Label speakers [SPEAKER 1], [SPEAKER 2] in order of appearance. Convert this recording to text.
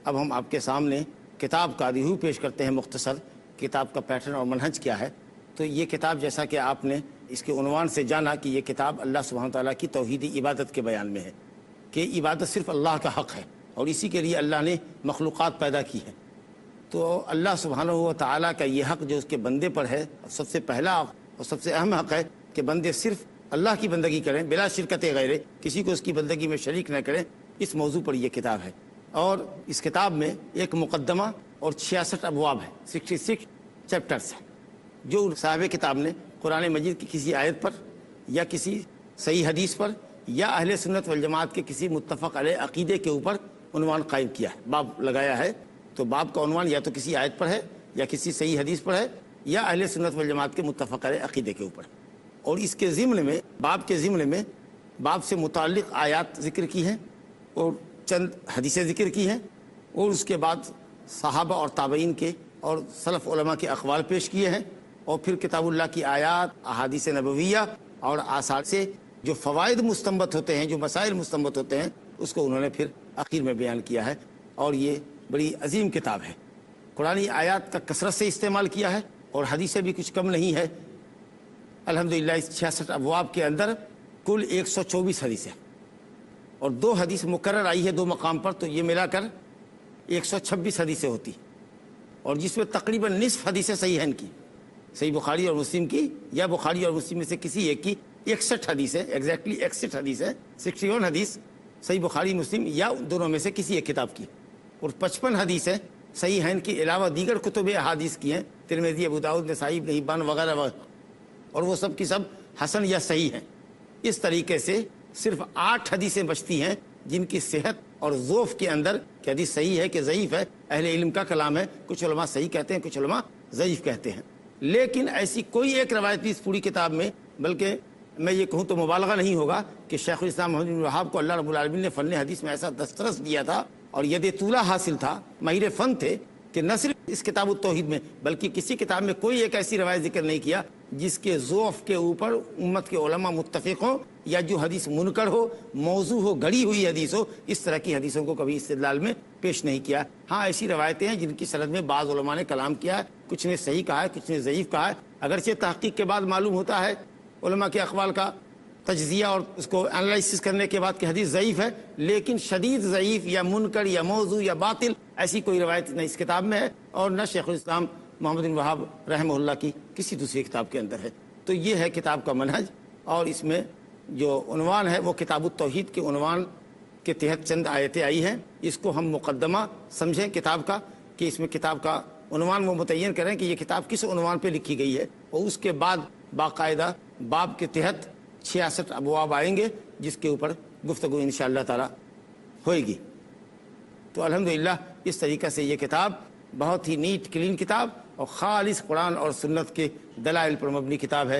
[SPEAKER 1] اب ہم آپ کے سامنے کتاب کا ریویو پیش کرتے ہیں مختصر، کتاب کا پیٹرن اور منہج کیا ہے۔ تو یہ کتاب جیسا کہ آپ نے اس کے عنوان سے جانا کہ یہ کتاب اللہ سبحانہ وتعالیٰ کی توحیدی عبادت کے بیان میں ہے، کہ عبادت صرف اللہ کا حق ہے اور اسی کے لیے اللہ نے مخلوقات پیدا کی ہے۔ تو اللہ سبحانہ و تعالیٰ کا یہ حق جو اس کے بندے پر ہے، سب سے پہلا اور سب سے اہم حق ہے کہ بندے صرف اللہ کی بندگی کریں بلا شرکت غیرے، کسی کو اس کی بندگی میں شریک نہ کریں۔ اس موضوع پر یہ کتاب ہے، اور اس کتاب میں ایک مقدمہ اور 66 ابواب ہے، 66 چیپٹرز ہیں، جو صاحب کتاب نے قرآن مجید کی کسی آیت پر یا کسی صحیح حدیث پر یا اہل سنت والجماعت کے کسی متفق علیہ عقیدے کے اوپر عنوان قائم کیا ہے، باب لگایا ہے۔ تو باب کا عنوان یا تو کسی آیت پر ہے یا کسی صحیح حدیث پر ہے یا اہل سنت والجماعت کے متفق علیہ عقیدے کے اوپر، اور اس کے ضمن میں باب کے ضمن میں باب سے متعلق آیات ذکر کی ہیں اور چند حدیثیں ذکر کی ہیں، اور اس کے بعد صحابہ اور تابعین کے اور سلف علماء کے اقوال پیش کیے ہیں، اور پھر کتاب اللہ کی آیات، احادیث نبویہ اور آثار سے جو فوائد مستنبط ہوتے ہیں، جو مسائل مستنبط ہوتے ہیں، اس کو انہوں نے پھر آخر میں بیان کیا ہے۔ اور یہ بڑی عظیم کتاب ہے، قرآنی آیات کا کثرت سے استعمال کیا ہے اور حدیثیں بھی کچھ کم نہیں ہے۔ الحمدللہ اس 66 ابواب کے اندر کل 124 حدیثیں اور 2 حدیث مکرر آئی ہے 2 مقام پر، تو یہ ملا کر 126 حدیثیں ہوتی، اور جس میں تقریباً نصف حدیثیں صحیح ہیں کی، صحیح بخاری اور مسلم کی یا بخاری اور مسلم میں سے کسی ایک کی 61 حدیثیں، ایگزیکٹلی 61 حدیثیں، 61 حدیث صحیح بخاری مسلم یا دونوں میں سے کسی ایک کتاب کی، اور 55 حدیثیں صحیح ہیں کے علاوہ دیگر کتب احادیث کی ہیں، ترمذی، ابو داؤد، نسائی، ابن حبان وغیرہ وغیرہ، اور وہ سب کی سب حسن یا صحیح ہیں۔ اس طریقے سے صرف 8 حدیثیں بچتی ہیں جن کی صحت اور ضعف کے اندر کہ حدیث صحیح ہے کہ ضعیف ہے اہل علم کا کلام ہے، کچھ علماء صحیح کہتے ہیں، کچھ علماء ضعیف کہتے ہیں، لیکن ایسی کوئی ایک روایت بھی اس پوری کتاب میں، بلکہ میں یہ کہوں تو مبالغہ نہیں ہوگا کہ شیخ الاسلام محمد بن وہاب کو اللہ رب العالمین نے فن حدیث میں ایسا دسترس دیا تھا اور ید طولہ حاصل تھا، ماہر فن تھے، کہ نہ صرف اس کتاب التوحید میں بلکہ کسی کتاب میں کوئی ایک ایسی روایت ذکر نہیں کیا جس کے ضعف کے اوپر امت کے علماء متفق ہوں، یا جو حدیث منکر ہو، موضوع ہو، گھڑی ہوئی حدیث ہو، اس طرح کی حدیثوں کو کبھی استدلال میں پیش نہیں کیا۔ ہاں ایسی روایتیں ہیں جن کی سند میں بعض علماء نے کلام کیا ہے، کچھ نے صحیح کہا ہے، کچھ نے ضعیف کہا ہے، اگرچہ تحقیق کے بعد معلوم ہوتا ہے علماء کے اقوال کا تجزیہ اور اس کو انالائسس کرنے کے بعد کہ حدیث ضعیف ہے، لیکن شدید ضعیف یا منکر یا موضوع یا باطل ایسی کوئی روایت نہ اس کتاب میں ہے اور نہ شیخ الاسلام محمد بن وہاب رحمہ اللہ کی کسی دوسری کتاب کے اندر ہے۔ تو یہ ہے کتاب کا منہج، اور اس میں جو عنوان ہے وہ کتاب التوحید کے عنوان کے تحت چند آیتیں آئی ہیں۔ اس کو ہم مقدمہ سمجھیں کتاب کا، کہ اس میں کتاب کا عنوان وہ متعین کریں کہ یہ کتاب کس عنوان پہ لکھی گئی ہے، اور اس کے بعد باقاعدہ باب کے تحت 66 ابواب آئیں گے جس کے اوپر گفتگو انشاءاللہ تعالی ہوئے گی۔ تو الحمدللہ اس طریقہ سے یہ کتاب بہت ہی نیٹ کلین کتاب اور خالص قرآن اور سنت کے دلائل پر مبنی کتاب ہے۔